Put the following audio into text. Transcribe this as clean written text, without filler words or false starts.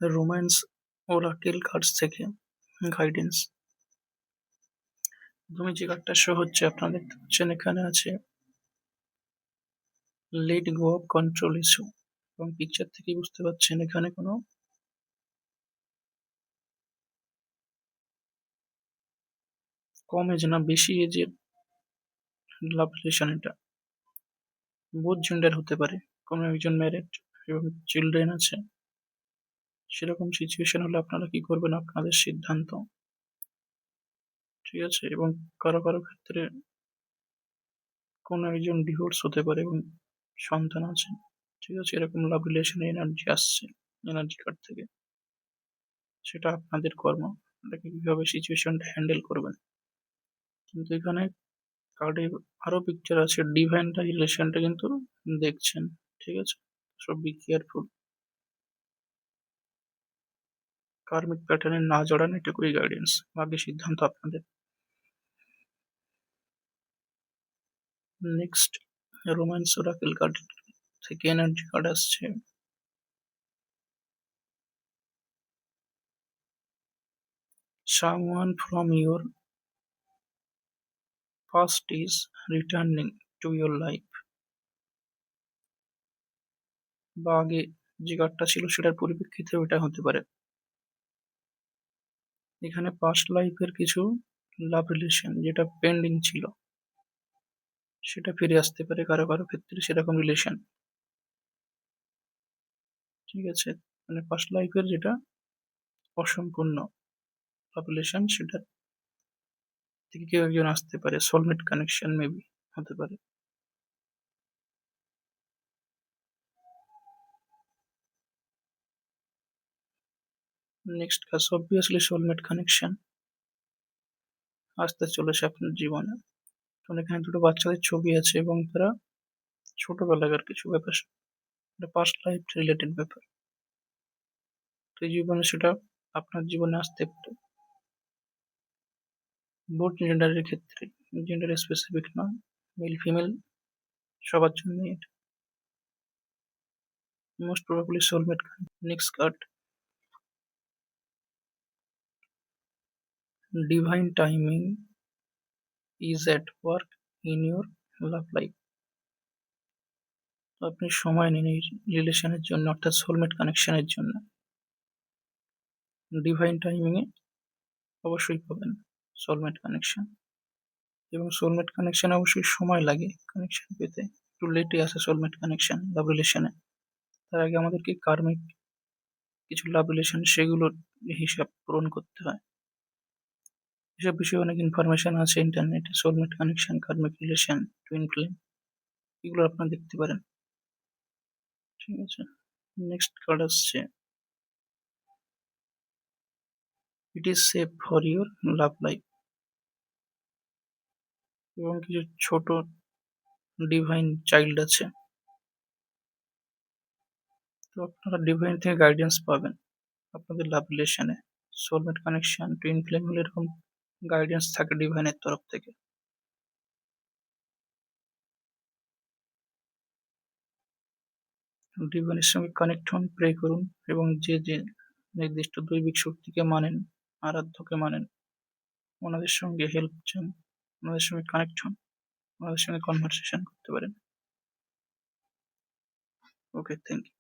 Romance Oracle cards থেকে guidance. প্রথমে যে কার্ডটা শো হচ্ছে আপনারা দেখতে পাচ্ছেন এখানে আছে let go of control issue, এবং পিকচার থেকেই বুঝতে পারছেন এখানে কোনো কম এজ না বেশি এজের লাভ রিলেশন। এটা বোথ জেন্ডার হতে পারে, কোনো একজন ম্যারিড এবং চিলড্রেন আছে। সেরকম সিচুয়েশন হলে আপনারা কি করবেন আপনাদের সিদ্ধান্ত, ঠিক আছে। এবং কারো কারো ক্ষেত্রে কোনো একজন ডিভোর্স হতে পারে এবং সন্তান আছে, ঠিক আছে। এরকম লাভ রিলেশনে এনার্জি আসছে এনার্জি কার্ড থেকে। সেটা আপনাদের কর্ম, এটাকে কিভাবে সিচুয়েশনটা হ্যান্ডেল করবেন। কিন্তু এখানে কার্ডে আরো পিকচার আছে ডিভাইন রিলেশনটা কিন্তু দেখছেন, ঠিক আছে। সো বি কেয়ারফুল, কার্মিক প্যাটার্নে না জড়ান, এটুকুই গাইডেন্স, বাকি সিদ্ধান্ত আপনাদের। নেক্সট রোম্যান্স ওরাকেল কার্ড থেকে এনার্জি কার্ড আসছে someone from your past is returning to your life, বা আগে যে কার্ডটা ছিল সেটার পরিপ্রেক্ষিতে ওটা হতে পারে। এখানে পাস্ট লাইফের কিছু লাভ রিলেশন যেটা পেন্ডিং ছিল সেটা ফিরে আসতে পারে কারো কারো ক্ষেত্রে, সেরকম রিলেশন, ঠিক আছে। মানে পাস্ট লাইফের যেটা অসম্পূর্ণ লাভ রিলেশন সেটা থেকে কেউ একজন আসতে পারে, সোলমেট কানেকশন মেবি হতে পারে। নেক্সট কাজ অবভিয়াসলি সোলমেট কানেকশন আসতে চলেছে আপনার জীবনে। কারণ এখানে দুটো বাচ্চাদের ছবি আছে এবং তারা ছোটবেলাকার কিছু ব্যাপার, পাস্ট লাইফ রিলেটেড ব্যাপার, তো এই জীবনে সেটা আপনার জীবনে আসতে পারে। বোথ জেন্ডারের ক্ষেত্রে, জেন্ডার স্পেসিফিক নয়, মেল ফিমেল সবার জন্য এটা most probably soulmate. Next card divine timing is at work in your love life. তো আপনি সময় নিন এই রিলেশনের জন্য, অর্থাৎ সোলমেট কানেকশনের জন্য। ডিভাইন টাইমিং এ অবশ্যই পাবেন সোলমেট কানেকশন, এবং সোলমেট কানেকশন অবশ্যই সময় লাগে কানেকশন পেতে, একটু লেটে আসে সোলমেট কানেকশন লাভ রিলেশনে। তার আগে আমাদেরকে কার্মিক কিছু লাভ রিলেশন সেগুলোর হিসাব পূরণ করতে হয়। এসব বিষয়ে অনেক ইনফরমেশন আছে ইন্টারনেটে, সোলমেট কানেকশন, কার্মিক রিলেশন, টুইন ফ্লেম, এগুলো আপনারা দেখতে পারেন, ঠিক আছে। নেক্সট কার্ড আসছে it is safe for your love life, এবং কিছু ছোট ডিভাইন চাইল্ড আছে, তো আপনারা ডিভাইন থেকে গাইডেন্স পাবেন আপনাদের লাভ রিলেশনে। সোলমেট কানেকশন, টুইন ফ্লেম হলে এরকম গাইডেন্স থাকে ডিভাইনের তরফ থেকে। ডিভাইনের সঙ্গে কানেক্ট হন, প্রে করুন, এবং যে যে নির্দিষ্ট দৈবিক শক্তিকে মানেন, আরাধ্যকে মানেন, ওনাদের সঙ্গে হেল্প চান, ওনাদের সঙ্গে কানেক্ট হন, ওনাদের সঙ্গে কনভারসেশন করতে পারেন। ওকে, থ্যাংক ইউ।